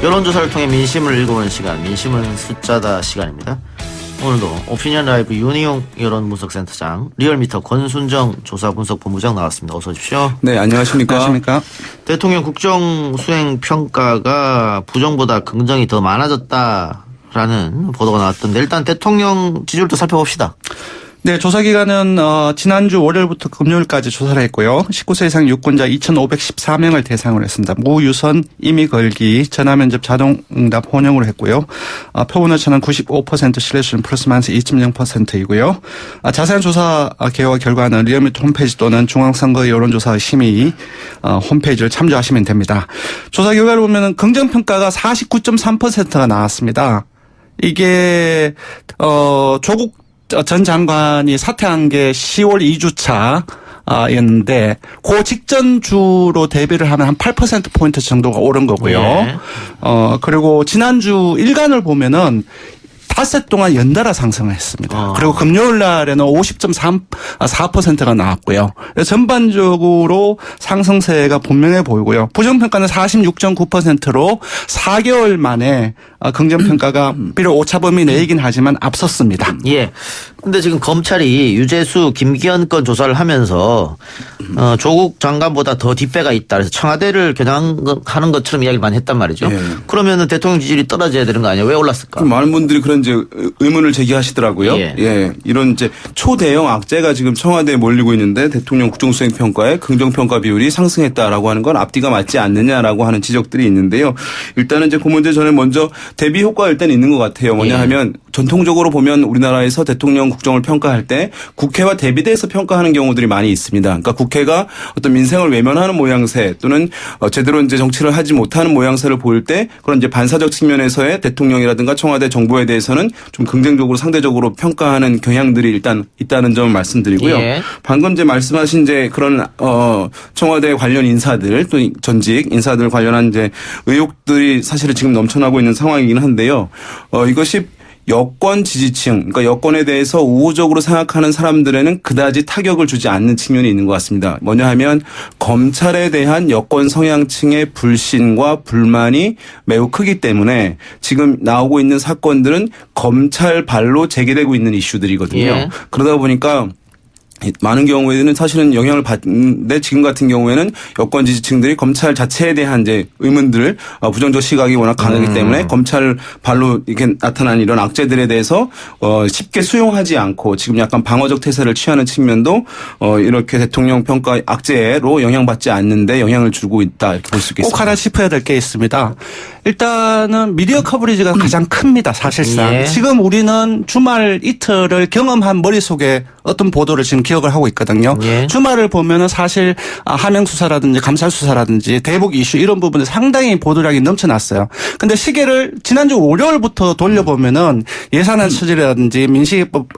여론조사를 통해 민심을 읽어보는 시간, 민심은 숫자다 시간입니다. 오늘도 오피니언 라이브 윤희용 여론분석센터장, 리얼미터 권순정 조사분석본부장 나왔습니다. 어서 오십시오. 네, 안녕하십니까. 안녕하십니까. 대통령 국정수행평가가 부정보다 긍정이 더 많아졌다라는 보도가 나왔던데, 일단 대통령 지지율도 살펴봅시다. 네, 조사기관은 지난주 월요일부터 금요일까지 조사를 했고요. 19세 이상 유권자 2,514명을 대상으로 했습니다. 무유선, 임의 걸기, 전화면접 자동응답 혼용으로 했고요. 표본 오차는 95%, 신뢰수준 플러스 마이너스 2.0%이고요. 자세한 조사 개요 결과는 리얼미터 홈페이지 또는 중앙선거 여론조사 심의 홈페이지를 참조하시면 됩니다. 조사 결과를 보면 긍정평가가 49.3%가 나왔습니다. 이게 조국 전 장관이 사퇴한 게 10월 2주차 였는데 그 직전 주로 대비를 하면 한 8%포인트 정도가 오른 거고요. 예. 그리고 지난주 일간을 보면은 닷새 동안 연달아 상승했습니다. 그리고 금요일 날에는 50.4%가 나왔고요. 전반적으로 상승세가 분명해 보이고요. 부정평가는 46.9%로 4개월 만에 긍정평가가 비록 오차범위 내이긴 하지만 앞섰습니다. 예. 근데 지금 검찰이 유재수, 김기현 건 조사를 하면서 조국 장관보다 더 뒷배가 있다. 그래서 청와대를 겨냥하는 것처럼 이야기를 많이 했단 말이죠. 예. 그러면 대통령 지지율이 떨어져야 되는 거 아니에요? 왜 올랐을까? 많은 분들이 그런 이제 의문을 제기하시더라고요. 예. 예. 이런 이제 초대형 악재가 지금 청와대에 몰리고 있는데 대통령 국정수행 평가에 긍정평가 비율이 상승했다라고 하는 건 앞뒤가 맞지 않느냐라고 하는 지적들이 있는데요. 일단은 이제 그 문제 전에 먼저 대비 효과가 일단 있는 것 같아요. 뭐냐 하면 전통적으로 보면 우리나라에서 대통령 국정을 평가할 때 국회와 대비돼서 평가하는 경우들이 많이 있습니다. 그러니까 국회가 어떤 민생을 외면하는 모양새 또는 제대로 이제 정치를 하지 못하는 모양새를 보일 때 그런 이제 반사적 측면에서의 대통령이라든가 청와대 정부에 대해서는 좀 긍정적으로 상대적으로 평가하는 경향들이 일단 있다는 점을 말씀드리고요. 예. 방금 이제 말씀하신 이제 그런 청와대 관련 인사들 또 전직 인사들 관련한 이제 의혹들이 사실은 지금 넘쳐나고 있는 상황이긴 한데요. 이것이 여권 지지층, 그러니까 여권에 대해서 우호적으로 생각하는 사람들에는 그다지 타격을 주지 않는 측면이 있는 것 같습니다. 뭐냐 하면 검찰에 대한 여권 성향층의 불신과 불만이 매우 크기 때문에 지금 나오고 있는 사건들은 검찰 발로 제기되고 있는 이슈들이거든요. 예. 그러다 보니까 많은 경우에는 사실은 영향을 받는데 지금 같은 경우에는 여권 지지층들이 검찰 자체에 대한 이제 의문들, 부정적 시각이 워낙 강하기 때문에 검찰 발로 이렇게 나타난 이런 악재들에 대해서 쉽게 수용하지 않고 지금 약간 방어적 태세를 취하는 측면도 이렇게 대통령 평가 악재로 영향받지 않는데 영향을 주고 있다 이렇게 볼 수 있겠습니다. 꼭 하나 짚어야 될 게 있습니다. 일단은 미디어 커버리지가 가장 큽니다. 사실상. 예. 지금 우리는 주말 이틀을 경험한 머릿속에 어떤 보도를 지금 기억을 하고 있거든요. 예. 주말을 보면은 사실 하명 수사라든지 감찰 수사라든지 대북 이슈 이런 부분에 상당히 보도량이 넘쳐났어요. 근데 시계를 지난주 월요일부터 돌려보면은 예산안 처리라든지 민식이법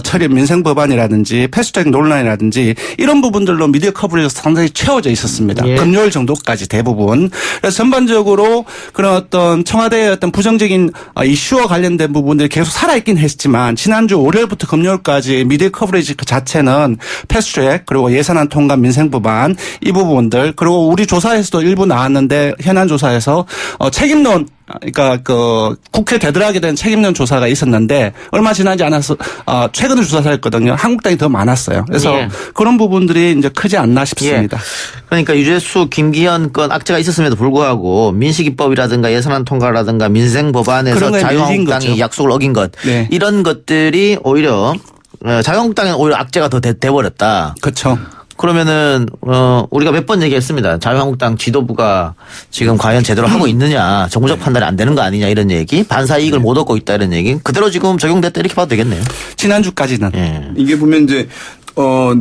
처리 민생법안이라든지 패스트트랙 논란이라든지 이런 부분들로 미디어 커버리지가 상당히 채워져 있었습니다. 예. 금요일 정도까지 대부분. 그래서 전반적으로 그런 어떤 청와대의 어떤 부정적인 이슈와 관련된 부분들이 계속 살아있긴 했지만 지난주 월요일부터 금요일까지 미디어 커버리지 그 자체는 패스트트랙 그리고 예산안 통과 민생법안 이 부분들 그리고 우리 조사에서도 일부 나왔는데 현안 조사에서 책임론 그러니까 그 국회 되돌아가게 된 책임론 조사가 있었는데 얼마 지나지 않아서 최근에 조사를 했거든요. 한국당이 더 많았어요. 그래서 예. 그런 부분들이 이제 크지 않나 싶습니다. 예. 그러니까 유재수, 김기현 건 악재가 있었음에도 불구하고 민식이법이라든가 예산안 통과라든가 민생법안에서 그런 거에 밀린 자유한국당이 거죠. 약속을 어긴 것 네. 이런 것들이 오히려 자유한국당은 오히려 악재가 더 돼버렸다. 그렇죠. 그러면은 우리가 몇 번 얘기했습니다. 자유한국당 지도부가 지금 과연 제대로 하고 있느냐, 정무적 판단이 안 되는 거 아니냐 이런 얘기, 반사 이익을 못 얻고 있다 이런 얘기 그대로 지금 적용됐다 이렇게 봐도 되겠네요. 지난주까지는. 예. 이게 보면 이제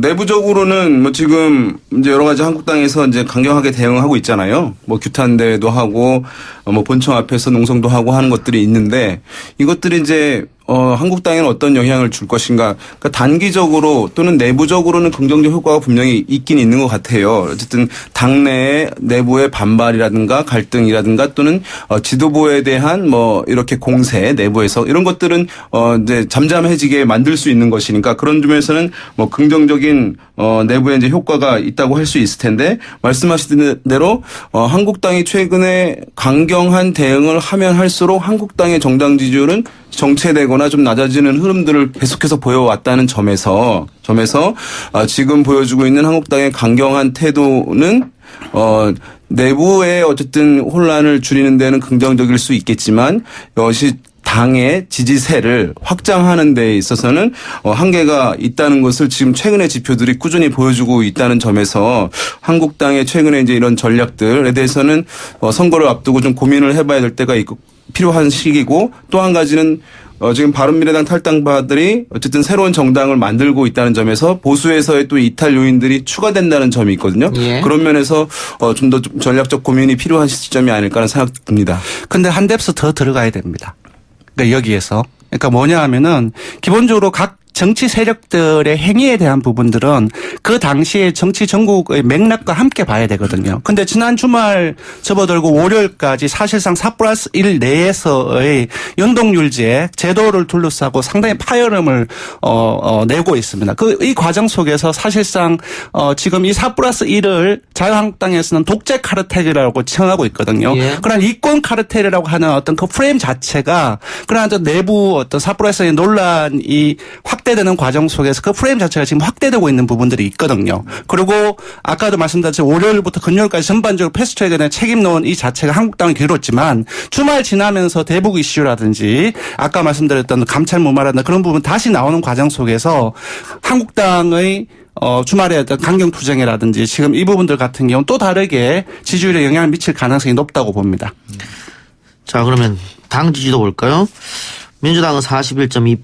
내부적으로는 뭐 지금 이제 여러 가지 한국당에서 이제 강경하게 대응하고 있잖아요. 뭐 규탄 대회도 하고 뭐 본청 앞에서 농성도 하고 하는 것들이 있는데 이것들이 이제 한국당에는 어떤 영향을 줄 것인가. 그러니까 단기적으로 또는 내부적으로는 긍정적 효과가 분명히 있긴 있는 것 같아요. 어쨌든 당내 내부의 반발이라든가 갈등이라든가 또는 지도부에 대한 뭐 이렇게 공세 내부에서 이런 것들은 이제 잠잠해지게 만들 수 있는 것이니까 그런 점에서는 뭐 긍정적인 내부에 이제 효과가 있다고 할 수 있을 텐데 말씀하신 대로 한국당이 최근에 강경한 대응을 하면 할수록 한국당의 정당 지지율은 정체되거나 좀 낮아지는 흐름들을 계속해서 보여왔다는 점에서 지금 보여주고 있는 한국당의 강경한 태도는 내부의 어쨌든 혼란을 줄이는 데는 긍정적일 수 있겠지만 이것이 당의 지지세를 확장하는 데 있어서는 한계가 있다는 것을 지금 최근의 지표들이 꾸준히 보여주고 있다는 점에서 한국당의 최근에 이제 이런 전략들에 대해서는 선거를 앞두고 좀 고민을 해봐야 될 때가 있고 필요한 시기고 또 한 가지는 지금 바른미래당 탈당파들이 어쨌든 새로운 정당을 만들고 있다는 점에서 보수에서의 또 이탈 요인들이 추가된다는 점이 있거든요. 예. 그런 면에서 좀 더 전략적 고민이 필요한 시점이 아닐까라는 생각이 듭니다. 근데 한 뎁스 더 들어가야 됩니다. 그러니까 여기에서. 그러니까 뭐냐 하면은 기본적으로 각 정치 세력들의 행위에 대한 부분들은 그 당시에 정치 전국의 맥락과 함께 봐야 되거든요. 근데 지난 주말 접어들고 월요일까지 사실상 4+1 내에서의 연동률제 제도를 둘러싸고 상당히 파열음을 내고 있습니다. 이 과정 속에서 사실상 지금 이 4+1을 자유한국당에서는 독재 카르텔이라고 칭하고 있거든요. 예. 그런 이권 카르텔이라고 하는 어떤 그 프레임 자체가 그런 내부 어떤 4+1의 논란이 확대되는 과정 속에서 그 프레임 자체가 지금 확대되고 있는 부분들이 있거든요. 그리고 아까도 말씀드렸듯이 월요일부터 금요일까지 전반적으로 패스트트랙에 대한 책임론 이 자체가 한국당이 길었지만 주말 지나면서 대북 이슈라든지 아까 말씀드렸던 감찰 무마라든가 그런 부분 다시 나오는 과정 속에서 한국당의 주말에 어떤 강경투쟁이라든지 지금 이 부분들 같은 경우는 또 다르게 지지율에 영향을 미칠 가능성이 높다고 봅니다. 자, 그러면 당 지지도 볼까요? 민주당은 41.2%,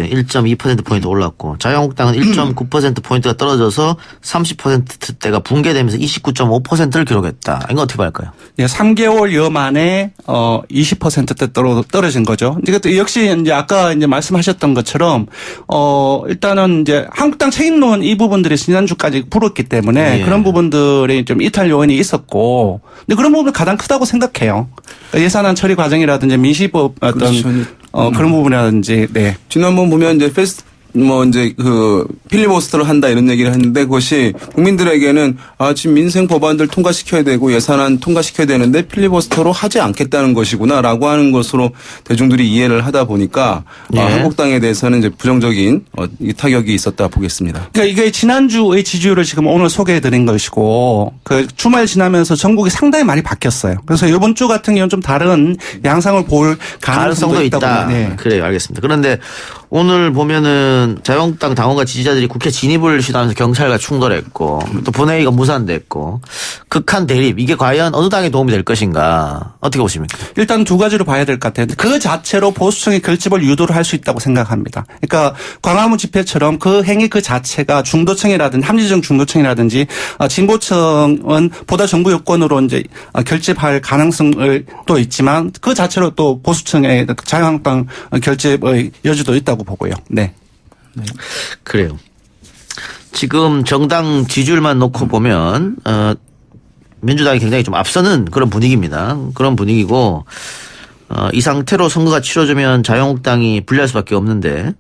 1.2%포인트 올랐고 자유한국당은 1.9%포인트가 떨어져서 30%대가 붕괴되면서 29.5%를 기록했다. 이거 어떻게 할까요? 예, 3개월여 만에 20%대 떨어진 거죠. 이것도 역시 이제 아까 이제 말씀하셨던 것처럼 일단은 이제 한국당 책임론 이 부분들이 지난주까지 불었기 때문에 예. 그런 부분들이 좀 이탈 요인이 있었고 근데 그런 부분이 가장 크다고 생각해요. 예산안 처리 과정이라든지 민시법 어떤 그렇죠. 그런 부분이라든지 네. 지난번 보면 이제 이제 필리버스터를 한다 이런 얘기를 했는데 그것이 국민들에게는 지금 민생 법안들 통과시켜야 되고 예산안 통과시켜야 되는데 필리버스터로 하지 않겠다는 것이구나라고 하는 것으로 대중들이 이해를 하다 보니까 예. 한국당에 대해서는 이제 부정적인 타격이 있었다 보겠습니다. 그러니까 이게 지난주의 지지율을 지금 오늘 소개해 드린 것이고 그 주말 지나면서 전국이 상당히 많이 바뀌었어요. 그래서 이번 주 같은 경우는 좀 다른 양상을 볼 가능성도 있다. 네. 그래요. 알겠습니다. 그런데 오늘 보면은 자유한국당 당원과 지지자들이 국회 진입을 시도하면서 경찰과 충돌했고 또 본회의가 무산됐고 극한 대립 이게 과연 어느 당에 도움이 될 것인가 어떻게 보십니까? 일단 두 가지로 봐야 될 것 같아요. 그 자체로 보수층의 결집을 유도를 할 수 있다고 생각합니다. 그러니까 광화문 집회처럼 그 행위 그 자체가 중도층이라든지 합리적 중도층이라든지 진보층은 보다 정부 여권으로 이제 결집할 가능성을 또 있지만 그 자체로 또 보수층의 자유한국당 결집의 여지도 있다고 보고요. 네. 그래요. 지금 정당 지지율만 놓고 보면 민주당이 굉장히 좀 앞서는 그런 분위기입니다. 그런 분위기고 이 상태로 선거가 치러지면 자유한국당이 불리할 수밖에 없는데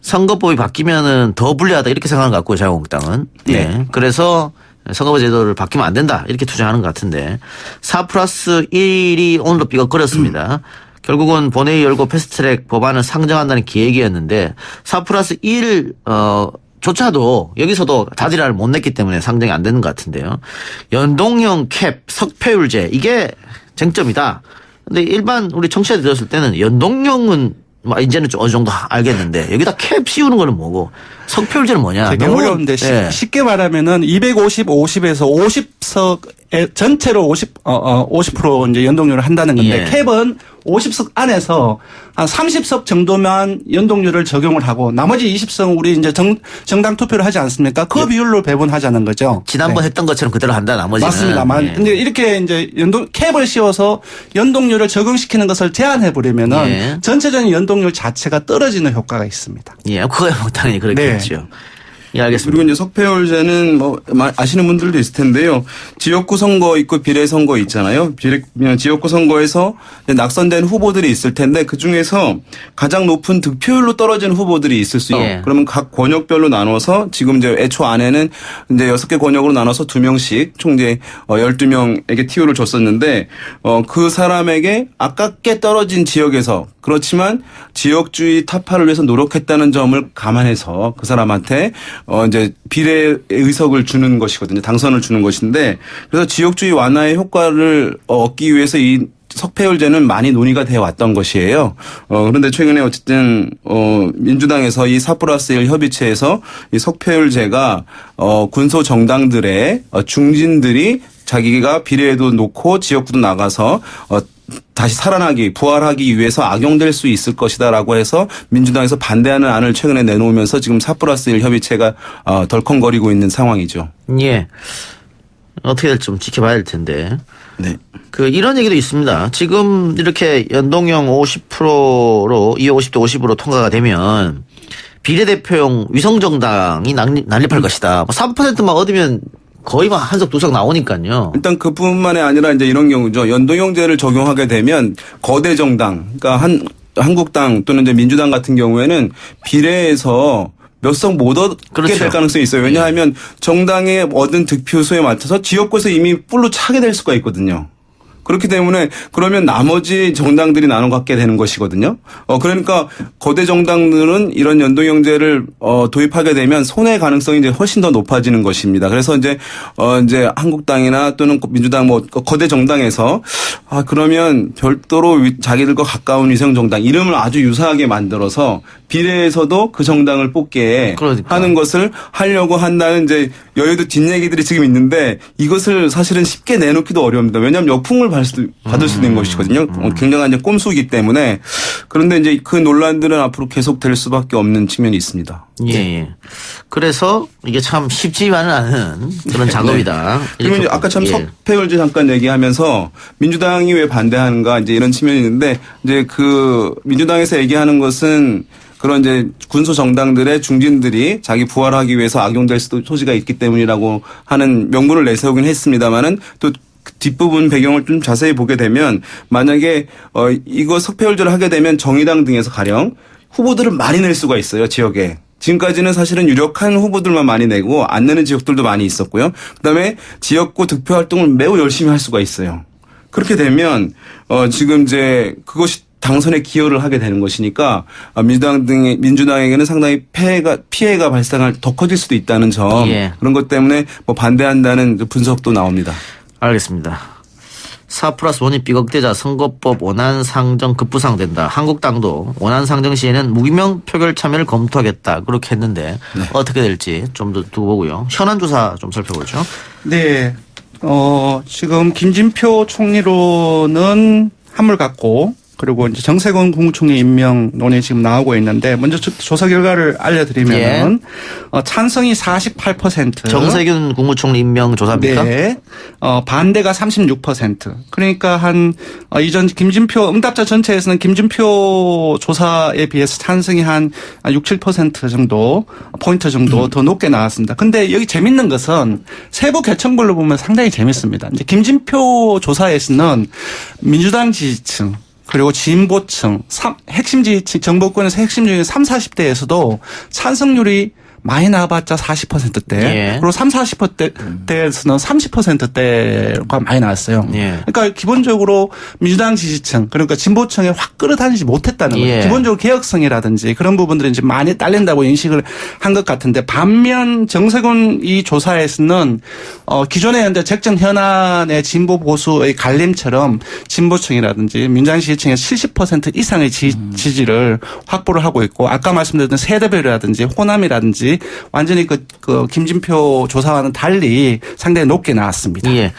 선거법이 바뀌면은 더 불리하다 이렇게 생각하는 것 같고요. 자유한국당은. 네. 그래서 선거법 제도를 바뀌면 안 된다 이렇게 투쟁하는 것 같은데 4+1이 오늘도 삐걱거렸습니다. 결국은 본회의 열고 패스트트랙 법안을 상정한다는 계획이었는데 4+1 조차도 여기서도 다지라를 못 냈기 때문에 상정이 안 되는 것 같은데요. 연동형 캡 석패율제 이게 쟁점이다. 근데 일반 우리 청취자들 들었을 때는 연동형은 이제는 좀 어느 정도 알겠는데 여기다 캡 씌우는 거는 뭐고 석패율제는 뭐냐. 되게 너무 어려운데 네. 쉽게 말하면은 250, 50에서 50석의 전체로 50% 이제 연동률을 한다는 건데 예. 캡은 50석 안에서 한 30석 정도만 연동률을 적용을 하고 나머지 20석은 우리 이제 정당 투표를 하지 않습니까? 그 비율로 배분하자는 거죠. 지난번 했던 것처럼 그대로 한다 나머지는. 맞습니다. 예. 근데 이렇게 이제 캡을 씌워서 연동률을 적용시키는 것을 제한해 버리면은 예. 전체적인 연동률 자체가 떨어지는 효과가 있습니다. 예, 그거야 뭐 당연히 그렇겠죠. 예, 알겠습니다. 그리고 이제 석패율제는 뭐 아시는 분들도 있을 텐데요. 지역구 선거 있고 비례 선거 있잖아요. 지역구 선거에서 낙선된 후보들이 있을 텐데 그 중에서 가장 높은 득표율로 떨어진 후보들이 있을 수 있어요. 예. 그러면 각 권역별로 나눠서 지금 이제 애초 안에는 이제 6개 권역으로 나눠서 2명씩 총 이제 12명에게 TO를 줬었는데 그 사람에게 아깝게 떨어진 지역에서 그렇지만 지역주의 타파를 위해서 노력했다는 점을 감안해서 그 사람한테 이제 비례 의석을 주는 것이거든요. 당선을 주는 것인데 그래서 지역주의 완화의 효과를 얻기 위해서 이 석패율제는 많이 논의가 되어 왔던 것이에요. 그런데 최근에 어쨌든 민주당에서 이 4+1 협의체에서 이 석패율제가 군소 정당들의 중진들이 자기가 비례에도 놓고 지역구도 나가서 다시 부활하기 위해서 악용될 수 있을 것이다라고 해서 민주당에서 반대하는 안을 최근에 내놓으면서 지금 4+1 협의체가 덜컹거리고 있는 상황이죠. 예. 어떻게 될지 좀 지켜봐야 될 텐데. 네. 이런 얘기도 있습니다. 지금 이렇게 연동형 50%로 250대 50으로 통과가 되면 비례대표용 위성정당이 난립할 것이다. 3%만 얻으면 거의 막 한석 두석 나오니까요. 일단 그뿐만이 아니라 이제 이런 경우죠. 연동형제를 적용하게 되면 거대 정당, 그러니까 한국당 또는 이제 민주당 같은 경우에는 비례에서 몇 석 못 얻게 그렇죠. 될 가능성이 있어요. 왜냐하면 정당의 얻은 득표수에 맞춰서 지역구에서 이미 뿔로 차게 될 수가 있거든요. 그렇기 때문에 그러면 나머지 정당들이 나눠 갖게 되는 것이거든요. 그러니까 거대 정당들은 이런 연동형제를 도입하게 되면 손해 가능성이 이제 훨씬 더 높아지는 것입니다. 그래서 이제 한국당이나 또는 민주당 뭐 거대 정당에서 그러면 별도로 자기들과 가까운 위성 정당 이름을 아주 유사하게 만들어서 비례에서도 그 정당을 뽑게 그러니까. 하는 것을 하려고 한다는 이제 여의도 뒷얘기들이 지금 있는데 이것을 사실은 쉽게 내놓기도 어려웁니다. 왜냐하면 역풍을 받을 수 있는 것이거든요. 굉장한 이제 꼼수이기 때문에. 그런데 이제 그 논란들은 앞으로 계속될 수밖에 없는 측면이 있습니다. 예. 그래서 이게 참 쉽지만은 않은 그런 작업이다. 그리고 이제 아까 참 석패율제 잠깐 얘기하면서 민주당이 왜 반대하는가 이제 이런 측면이 있는데 이제 그 민주당에서 얘기하는 것은 그런 이제 군소 정당들의 중진들이 자기 부활하기 위해서 악용될 소지가 있기 때문이라고 하는 명분을 내세우긴 했습니다만은 또 뒷부분 배경을 좀 자세히 보게 되면 만약에 이거 석패율제를 하게 되면 정의당 등에서 가령 후보들을 많이 낼 수가 있어요. 지역에. 지금까지는 사실은 유력한 후보들만 많이 내고 안 내는 지역들도 많이 있었고요. 그다음에 지역구 득표 활동을 매우 열심히 할 수가 있어요. 그렇게 되면 지금 이제 그것이 당선에 기여를 하게 되는 것이니까 민주당에게는 상당히 피해가 발생할 더 커질 수도 있다는 점 그런 것 때문에 뭐 반대한다는 분석도 나옵니다. 알겠습니다. 4+1 원입 비극대자 선거법 원안 상정 급부상된다. 한국당도 원안 상정 시에는 무기명 표결 참여를 검토하겠다. 그렇게 했는데 어떻게 될지 좀 더 두고 보고요. 현안 조사 좀 살펴보죠. 네. 지금 김진표 총리로는 한물 같고 그리고 이제 정세균 국무총리 임명 논의 지금 나오고 있는데 먼저 조사 결과를 알려드리면은 찬성이 48%. 정세균 국무총리 임명 조사입니까? 네. 반대가 36%. 그러니까 이전 김진표 응답자 전체에서는 김진표 조사에 비해서 찬성이 한 6, 7% 정도 포인트 정도 더 높게 나왔습니다. 근데 여기 재밌는 것은 세부 개청별로 보면 상당히 재밌습니다. 이제 김진표 조사에서는 민주당 지지층 그리고 진보층, 핵심 지지층, 정보권에서 핵심 중에 30, 40대에서도 찬성률이 많이 나와봤자 40%대. 그리고 30, 40대에서는 30%대가 많이 나왔어요. 그러니까 기본적으로 민주당 지지층, 그러니까 진보층에 확 끌어다니지 못했다는 거예요. 기본적으로 개혁성이라든지 그런 부분들이 이제 많이 딸린다고 인식을 한 것 같은데 반면 정세균 이 조사에서는 기존의 현재 쟁점 현안의 진보 보수의 갈림처럼 진보층이라든지 민주당 지지층의 70% 이상의 지지를 확보를 하고 있고 아까 말씀드렸던 세대별이라든지 호남이라든지 조사율이 완전히 그 김진표 조사와는 달리 상당히 높게 나왔습니다. 예.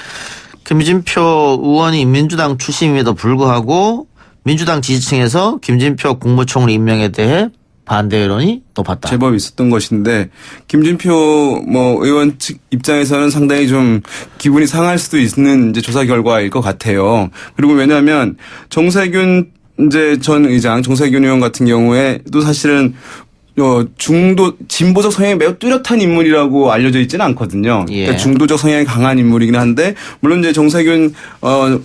김진표 의원이 민주당 출신임에도 불구하고 민주당 지지층에서 김진표 국무총리 임명에 대해 반대 여론이 높았다. 제법 있었던 것인데 김진표 의원 측 입장에서는 상당히 좀 기분이 상할 수도 있는 이제 조사 결과일 것 같아요. 그리고 왜냐하면 정세균 이제 전 의장, 정세균 의원 같은 경우에도 사실은 중도 진보적 성향이 매우 뚜렷한 인물이라고 알려져 있지는 않거든요. 예. 그러니까 중도적 성향이 강한 인물이긴 한데 물론 이제 정세균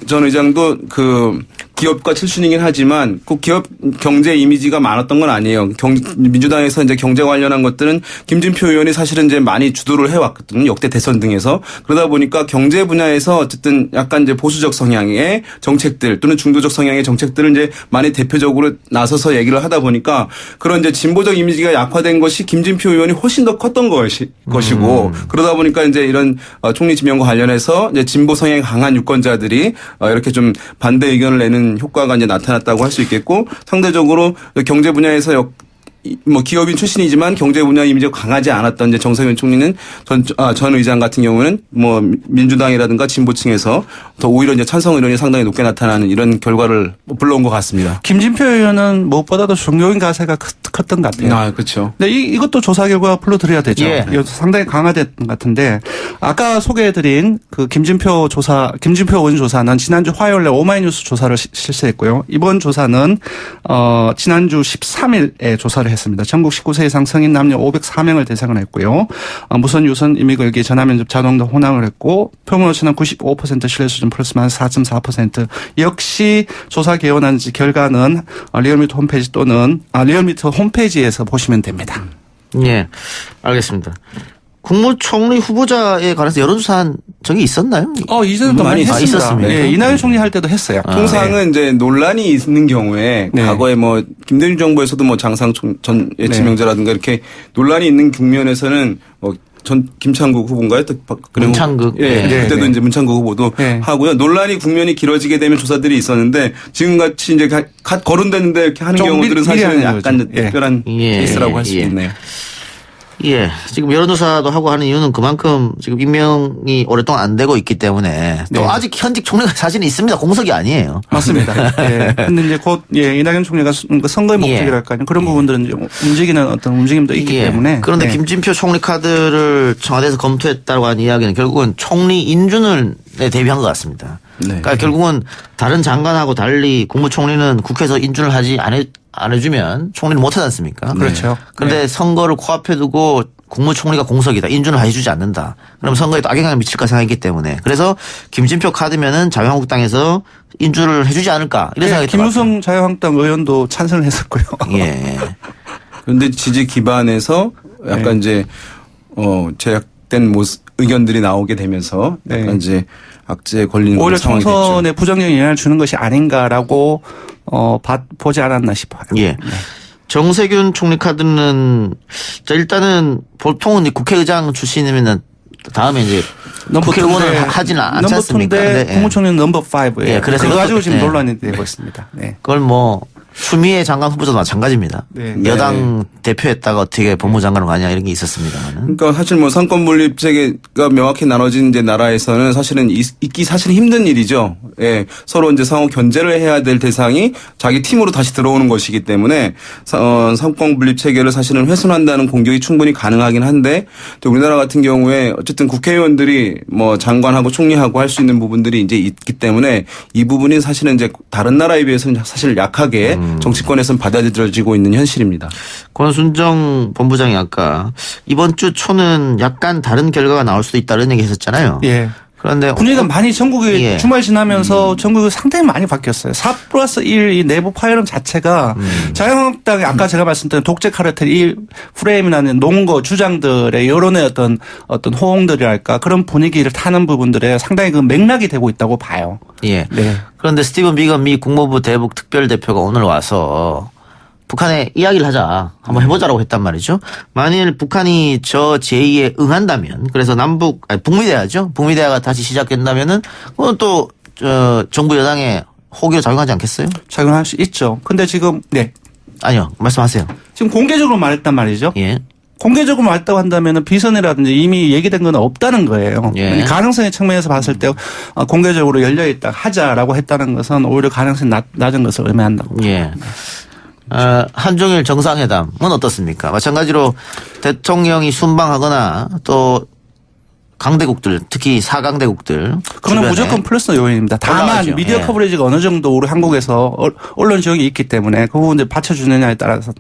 전 의장도 그 기업가 출신이긴 하지만 꼭 기업 경제 이미지가 많았던 건 아니에요. 민주당에서 이제 경제 관련한 것들은 김진표 의원이 사실은 이제 많이 주도를 해왔거든요. 역대 대선 등에서. 그러다 보니까 경제 분야에서 어쨌든 약간 이제 보수적 성향의 정책들 또는 중도적 성향의 정책들을 이제 많이 대표적으로 나서서 얘기를 하다 보니까 그런 이제 진보적 이미지가 약화된 것이 김진표 의원이 훨씬 더 컸던 것이고 그러다 보니까 이제 이런 총리 지명과 관련해서 이제 진보 성향이 강한 유권자들이 이렇게 좀 반대 의견을 내는 효과가 이제 나타났다고 할 수 있겠고 상대적으로 경제 분야에서 기업인 출신이지만 경제 분야 이미지가 강하지 않았던 이제 정세균 총리는 전 의장 같은 경우는 민주당이라든가 진보층에서 더 오히려 이제 찬성 의견이 상당히 높게 나타나는 이런 결과를 불러온 것 같습니다. 김진표 의원은 무엇보다도 종교인 가세가 컸던 것 같아요. 아, 그렇죠. 근데 이것도 조사 결과 불러드려야 되죠. 예. 이것도 상당히 강화됐던 것 같은데 아까 소개해드린 그 김진표 의원 조사는 지난주 화요일에 오마이뉴스 조사를 실시했고요. 이번 조사는 지난주 13일에 조사를 했습니다. 전국 19세 이상 성인 남녀 504명을 대상을 했고요. 무선 유선 이미 걸기 전화면접 자동등 혼합을 했고 표본오차는 95% 신뢰 수준 플러스 마이너스 4.4%. 역시 조사 개원한 결과는 리얼미터 홈페이지 또는 리얼미터 홈페이지에서 보시면 됩니다. 예. 알겠습니다. 국무총리 후보자에 관해서 여론조사한 적이 있었나요? 이전에도 많이 했습니다. 있었습니다. 예, 이낙연 총리 할 때도 했어요. 통상은 이제 논란이 있는 경우에 네. 과거에 김대중 정부에서도 장상 전 예치명제라든가 이렇게 논란이 있는 국면에서는 전 김창국 후보인가요? 문창극. 예, 네. 그때도 네. 이제 문창국 후보도 네. 하고요. 논란이 국면이 길어지게 되면 조사들이 있었는데 지금같이 이제 거론되는데 이렇게 하는 좀 경우들은 미리 사실은 하는 약간 거죠. 예. 특별한 케이스라고 할 수 예. 있네요. 예. 지금 여론조사도 하고 하는 이유는 그만큼 지금 임명이 오랫동안 안 되고 있기 때문에 또 네. 아직 현직 총리가 사실은 있습니다. 공석이 아니에요. 맞습니다. 예. 근데 이제 곧 이낙연 총리가 선거의 목적이랄까요. 그런 부분들은 이제 움직이는 어떤 움직임도 있기 때문에. 그런데 네. 김진표 총리 카드를 청와대에서 검토했다고 하는 이야기는 결국은 총리 인준을 대비한 것 같습니다. 네. 그러니까 결국은 다른 장관하고 달리 국무총리는 국회에서 인준을 안 해주면 총리는 못하지 않습니까? 그렇죠. 그런데 네. 선거를 코앞에 두고 국무총리가 공석이다. 인준을 해주지 않는다. 그럼 선거에 또 악영향을 미칠까 생각했기 때문에. 그래서 김진표 카드면은 자유한국당에서 인준을 해주지 않을까. 이런 생각이 들어요. 김무성 자유한국당 의원도 찬성을 했었고요. 예. 그런데 지지 기반에서 약간 이제 제약된 의견들이 나오게 되면서 약간 네. 이제 악재에 걸리는 오히려 상황이 됐죠. 총선에 부정적인 영향을 주는 것이 아닌가라고 보지 않았나 싶어요. 예. 네. 정세균 총리 카드는 일단은 보통은 국회의장 출신이면은 다음에 이제 국회의원을 하지는 않지 않습니까? 넘버 2인데 국무총리는 넘버 5예요. 예, 그래서 그거 가지고 지금 예. 논란이 되고 있습니다. 네. 그걸 추미애 장관 후보자도 마찬가지입니다. 네. 여당 대표했다가 어떻게 법무장관으로 가냐 이런 게 있었습니다만은. 그러니까 사실 상권 분립 체계가 명확히 나눠진 이제 나라에서는 사실은 있기 사실 힘든 일이죠. 예. 서로 이제 상호 견제를 해야 될 대상이 자기 팀으로 다시 들어오는 것이기 때문에 상권 분립 체계를 사실은 훼손한다는 공격이 충분히 가능하긴 한데 또 우리나라 같은 경우에 어쨌든 국회의원들이 장관하고 총리하고 할 수 있는 부분들이 이제 있기 때문에 이 부분이 사실은 이제 다른 나라에 비해서는 사실 약하게 정치권에서는 받아들여지고 있는 현실입니다. 권순정 본부장이 아까 이번 주 초는 약간 다른 결과가 나올 수도 있다 이런 얘기 했었잖아요. 예. 그런데 분위기가 많이 전국이 예. 주말 지나면서 전국이 상당히 많이 바뀌었어요. 4+1 이 내부 파열음 자체가 자유한국당이 아까 제가 말씀드린 독재 카르텔 이 프레임이라는 농거 주장들의 여론의 어떤 호응들이랄까 그런 분위기를 타는 부분들에 상당히 그 맥락이 되고 있다고 봐요. 예. 네. 그런데 스티븐 비건 미 국무부 대북 특별대표가 오늘 와서 북한에 이야기를 하자. 한번 해보자라고 했단 말이죠. 만일 북한이 저 제의에 응한다면 그래서 북미대화죠. 북미대화가 다시 시작된다면은 그건 또 정부 여당의 호기로 작용하지 않겠어요? 작용할 수 있죠. 근데 지금 네. 아니요. 말씀하세요. 지금 공개적으로 말했단 말이죠. 예. 공개적으로 말했다고 한다면 비선이라든지 이미 얘기된 건 없다는 거예요. 예. 가능성의 측면에서 봤을 때 공개적으로 열려있다 하자라고 했다는 것은 오히려 가능성이 낮은 것을 의미한다고. 예. 한중일 정상회담은 어떻습니까? 마찬가지로 대통령이 순방하거나 또 강대국들, 특히 4강대국들. 그거는 무조건 플러스 요인입니다. 다만 올라가죠. 미디어 예. 커버리지가 어느 정도 우리 한국에서 언론 지역이 있기 때문에 그 부분 이제 받쳐주느냐에 따라서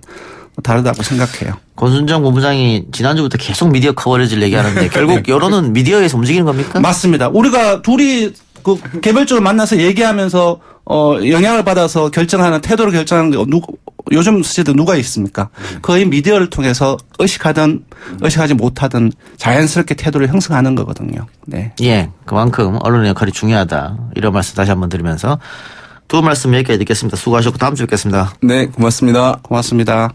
다르다고 생각해요. 권순정 본부장이 지난주부터 계속 미디어 커버리지를 얘기하는데 결국 여론은 미디어에서 움직이는 겁니까? 맞습니다. 우리가 둘이 그 개별적으로 만나서 얘기하면서 영향을 받아서 결정하는 태도를 결정하는 게 요즘 시대도 누가 있습니까? 거의 미디어를 통해서 의식하든 의식하지 못하든 자연스럽게 태도를 형성하는 거거든요. 네. 예. 그만큼 언론의 역할이 중요하다. 이런 말씀 다시 한번 드리면서 두 말씀 여기까지 듣겠습니다. 수고하셨고 다음 주에 뵙겠습니다. 네, 고맙습니다. 고맙습니다.